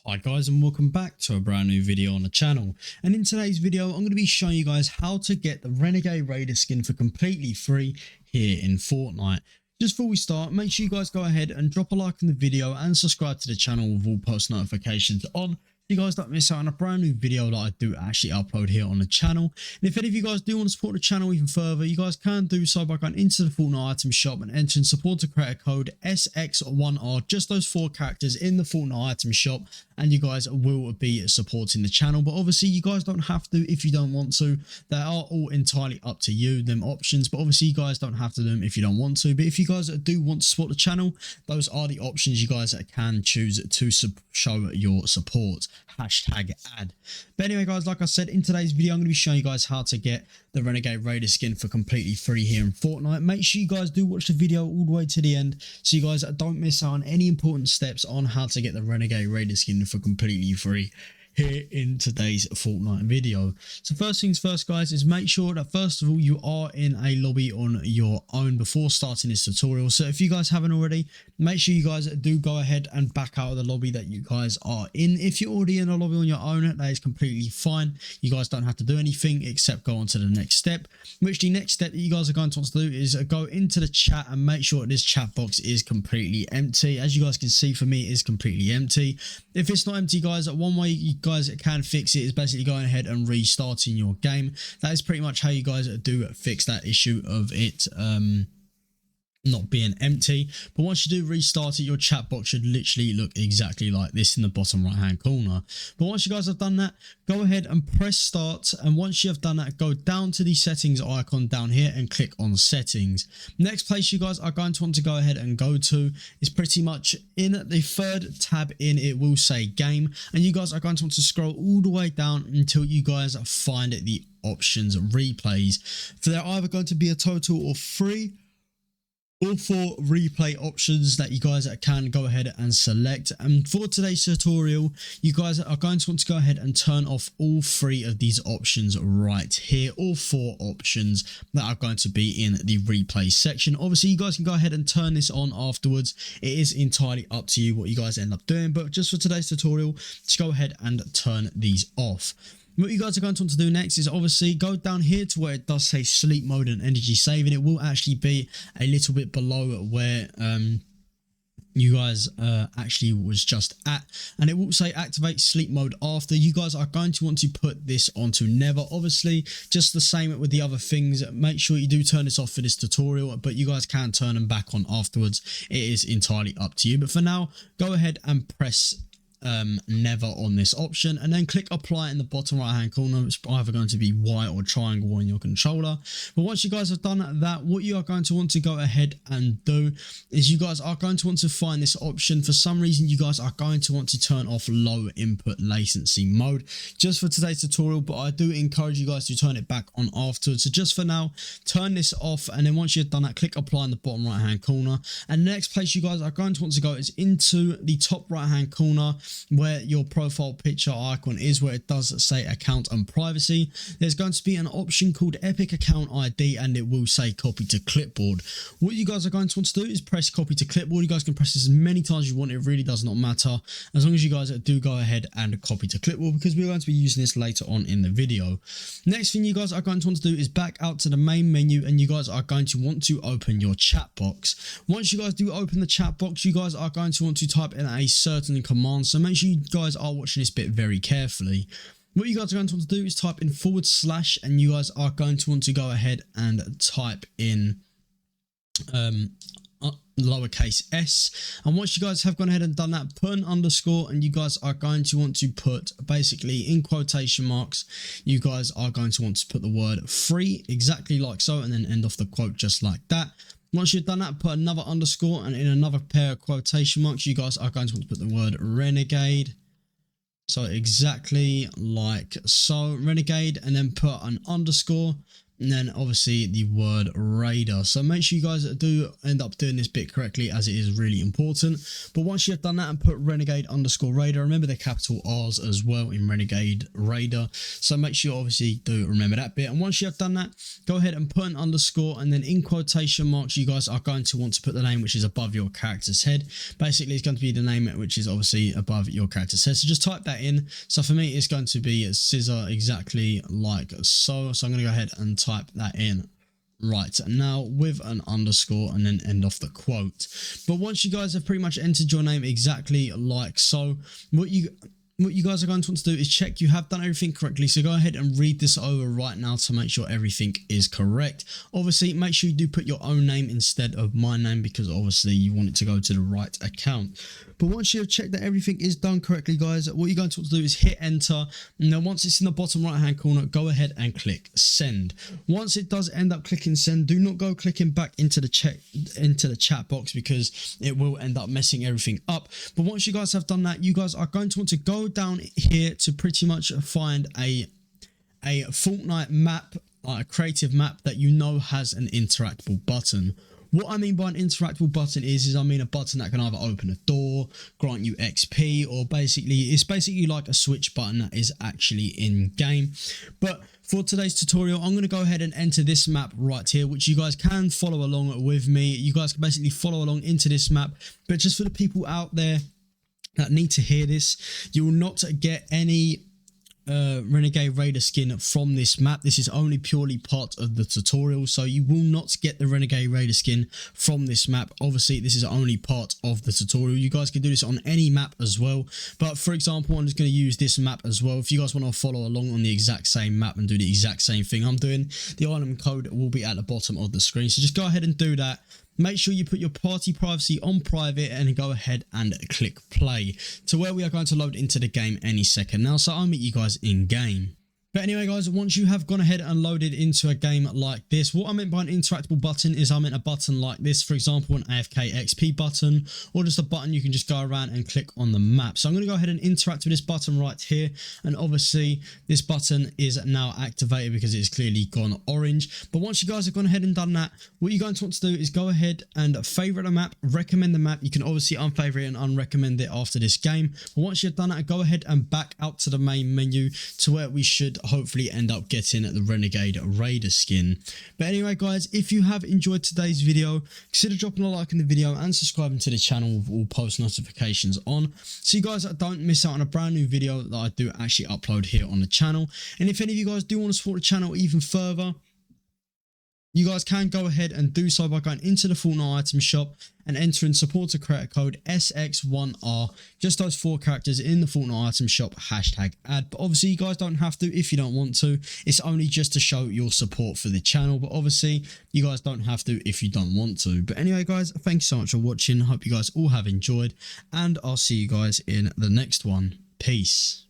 Hi guys, and welcome back to a brand new video on the channel. And in today's video I'm going to be showing you guys how to get the Renegade Raider skin for completely free here in Fortnite. Just before we start, make sure you guys go ahead and drop a like on the video and subscribe to the channel with all post notifications on, so you guys don't miss out on a brand new video that I do actually upload here on the channel. And if any of you guys do want to support the channel even further, you guys can do so by going into the Fortnite item shop and entering supporter creator code SX1R, just those 4 characters in the Fortnite item shop, and you guys will be supporting the channel. But obviously you guys don't have to if you don't want to. They are all entirely up to you, them options, but obviously you guys don't have to do them if you don't want to. But if you guys do want to support the channel, those are the options you guys can choose to show your support. Hashtag ad. But anyway guys, like I said, in today's video I'm going to be showing you guys how to get the Renegade Raider skin for completely free here in Fortnite. Make sure you guys do watch the video all the way to the end so you guys don't miss out on any important steps on how to get the Renegade Raider skin for completely free here in today's Fortnite video. So first things first guys, is make sure that first of all you are in a lobby on your own before starting this tutorial. So if you guys haven't already, make sure you guys do go ahead and back out of the lobby that you guys are in. If you're already in a lobby on your own, that is completely fine. You guys don't have to do anything except go on to the next step, which the next step that you guys are going to want to do is go into the chat and make sure this chat box is completely empty. As you guys can see, for me it is completely empty. If it's not empty guys, one way you guys can fix it is basically going ahead and restarting your game. That is pretty much how you guys do fix that issue of it not being empty. But once you do restart it, your chat box should literally look exactly like this in the bottom right hand corner. But once you guys have done that, go ahead and press start, and once you have done that, go down to the settings icon down here and click on settings. Next place you guys are going to want to go ahead and go to is pretty much in the third tab in, it will say game, and you guys are going to want to scroll all the way down until you guys find the options replays. So they're either going to be a total of 3 or 4 replay options that you guys can go ahead and select. And for today's tutorial, you guys are going to want to go ahead and turn off all 3 of these options right here, all 4 options that are going to be in the replay section. Obviously you guys can go ahead and turn this on afterwards. It is entirely up to you what you guys end up doing, but just for today's tutorial, just go ahead and turn these off. What you guys are going to want to do next is obviously go down here to where it does say sleep mode and energy saving. It will actually be a little bit below where you guys actually was just at, and it will say activate sleep mode after. You guys are going to want to put this onto never. Obviously just the same with the other things, make sure you do turn this off for this tutorial, but you guys can turn them back on afterwards. It is entirely up to you, but for now go ahead and press never on this option, and then click apply in the bottom right hand corner. It's either going to be Y or triangle on your controller. But once you guys have done that, what you are going to want to go ahead and do is you guys are going to want to find this option. For some reason you guys are going to want to turn off low input latency mode just for today's tutorial, but I do encourage you guys to turn it back on afterwards. So just for now, turn this off, and then once you've done that, click apply in the bottom right hand corner. And the next place you guys are going to want to go is into the top right hand corner where your profile picture icon is, where it does say account and privacy. There's going to be an option called Epic Account ID, and it will say copy to clipboard. What you guys are going to want to do is press copy to clipboard. You guys can press this as many times as you want. It really does not matter as long as you guys do go ahead and copy to clipboard, because we're going to be using this later on in the video. Next thing you guys are going to want to do is back out to the main menu, and you guys are going to want to open your chat box. Once you guys do open the chat box, you guys are going to want to type in a certain command, so make sure you guys are watching this bit very carefully. What you guys are going to want to do is type in /, and you guys are going to want to go ahead and type in lowercase s, and once you guys have gone ahead and done that, put an underscore, and you guys are going to want to put basically in quotation marks, you guys are going to want to put the word free exactly like so, and then end off the quote just like that. Once you've done that, put another underscore, and in another pair of quotation marks, you guys are going to want to put the word Renegade. So exactly like so, Renegade, and then put an underscore. and then obviously the word RAIDER. So make sure you guys do end up doing this bit correctly, as it is really important. But once you've done that and put Renegade underscore RAIDER, remember the capital R's as well in Renegade RAIDER. So make sure you obviously do remember that bit. And once you have done that, go ahead and put an underscore, and then in quotation marks, you guys are going to want to put the name which is above your character's head. Basically, it's going to be the name which is obviously above your character's head. So just type that in. So for me, it's going to be scissor, exactly like so. So I'm going to go ahead and type that in right now with an underscore, and then end off the quote. But once you guys have pretty much entered your name exactly like so, what you guys are going to want to do is check you have done everything correctly. So go ahead and read this over right now to make sure everything is correct. Obviously, make sure you do put your own name instead of my name, because obviously you want it to go to the right account. But once you have checked that everything is done correctly, guys, what you're going to want to do is hit enter. And then once it's in the bottom right hand corner, go ahead and click send. Once it does end up clicking send, do not go clicking back into the chat box, because it will end up messing everything up. But once you guys have done that, you guys are going to want to go down here to pretty much find a Fortnite map, a creative map that you know has an interactable button. What I mean by an interactable button is I mean a button that can either open a door, grant you XP, or it's basically like a switch button that is actually in game. But for today's tutorial, I'm going to go ahead and enter this map right here, which you guys can follow along with me. You guys can basically follow along into this map, but just for the people out there that need to hear this, you will not get any Renegade Raider skin from this map. This is only purely part of the tutorial, so you will not get the Renegade Raider skin from this map. Obviously, this is only part of the tutorial. You guys can do this on any map as well, but for example, I'm just going to use this map as well. If you guys want to follow along on the exact same map and do the exact same thing I'm doing, the item code will be at the bottom of the screen, so just go ahead and do that. Make sure you put your party privacy on private and go ahead and click play to where we are going to load into the game any second now. So I'll meet you guys in game. But anyway, guys, once you have gone ahead and loaded into a game like this, what I meant by an interactable button is I meant a button like this, for example, an AFK XP button, or just a button you can just go around and click on the map. So I'm going to go ahead and interact with this button right here. And obviously, this button is now activated because it's clearly gone orange. But once you guys have gone ahead and done that, what you're going to want to do is go ahead and favorite the map, recommend the map. You can obviously unfavorite it and unrecommend it after this game. But once you've done that, go ahead and back out to the main menu to where we should hopefully end up getting the Renegade Raider skin. But anyway, guys, if you have enjoyed today's video, consider dropping a like in the video and subscribing to the channel with all post notifications on, so you guys don't miss out on a brand new video that I do actually upload here on the channel. And if any of you guys do want to support the channel even further, you guys can go ahead and do so by going into the Fortnite item shop and entering supporter creator code SX1R, just those 4 characters in the Fortnite item shop, #ad. But obviously you guys don't have to if you don't want to. It's only just to show your support for the channel, but obviously you guys don't have to if you don't want to. But anyway, guys, thanks so much for watching. Hope you guys all have enjoyed, and I'll see you guys in the next one. Peace.